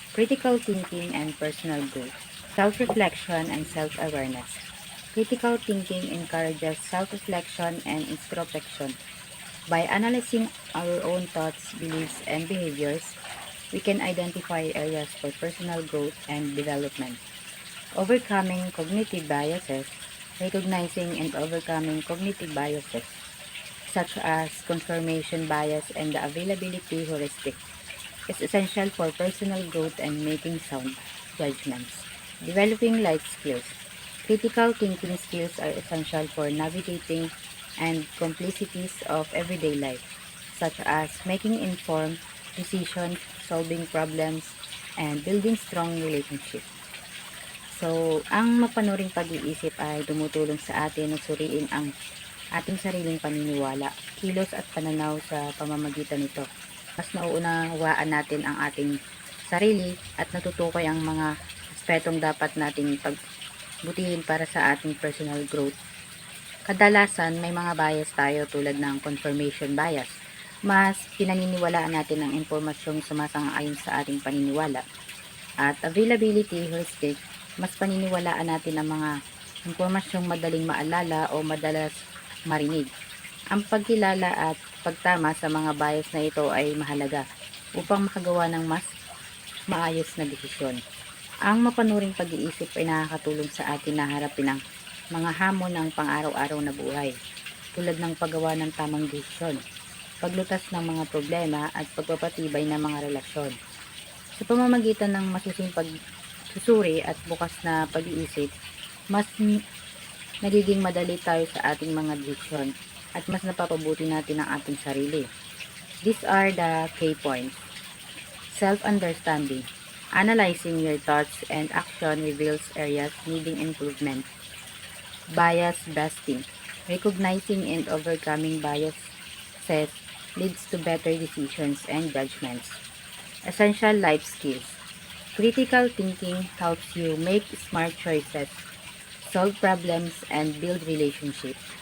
Critical thinking and personal growth, self-reflection and self-awareness. Critical thinking encourages self-reflection and introspection. By analyzing our own thoughts, beliefs, and behaviors, we can identify areas for personal growth and development. Overcoming cognitive biases, recognizing and overcoming cognitive biases, such as confirmation bias and the availability heuristic, is essential for personal growth and making sound judgments. Developing life skills. Critical thinking skills are essential for navigating and complexities of everyday life, such as making informed decisions, solving problems, and building strong relationships. So, ang mapanuring pag-iisip ay tumutulong sa atin na suriin ang ating sariling paniniwala, kilos at pananaw sa pamamagitan nito. Mas nauunawaan natin ang ating sarili at natutukoy ang mga aspetong dapat nating pagbutihin para sa ating personal growth. Kadalasan, may mga bias tayo tulad ng confirmation bias. Mas pinaniniwalaan natin ang impormasyong sumasang-ayon sa ating paniniwala. At availability heuristic, mas paniniwalaan natin ang mga impormasyong madaling maalala o madalas marinig. Ang pagkilala at pagtama sa mga bias na ito ay mahalaga upang makagawa ng mas maayos na desisyon. Ang mapanuring pag-iisip ay nakakatulong sa atin na harapin ang mga hamon ng pang-araw-araw na buhay, tulad ng paggawa ng tamang desisyon, paglutas ng mga problema at pagpapatibay ng mga relasyon. Sa pamamagitan ng masusing pagsusuri at bukas na pag-iisip, mas nagiging madali tayo sa ating mga desisyon at mas napapabuti natin ang ating sarili. These are the key points. Self-understanding. Analyzing your thoughts and action reveals areas needing improvement. Bias busting. Recognizing and overcoming biases leads to better decisions and judgments. Essential life skills. Critical thinking helps you make smart choices, solve problems, and build relationships.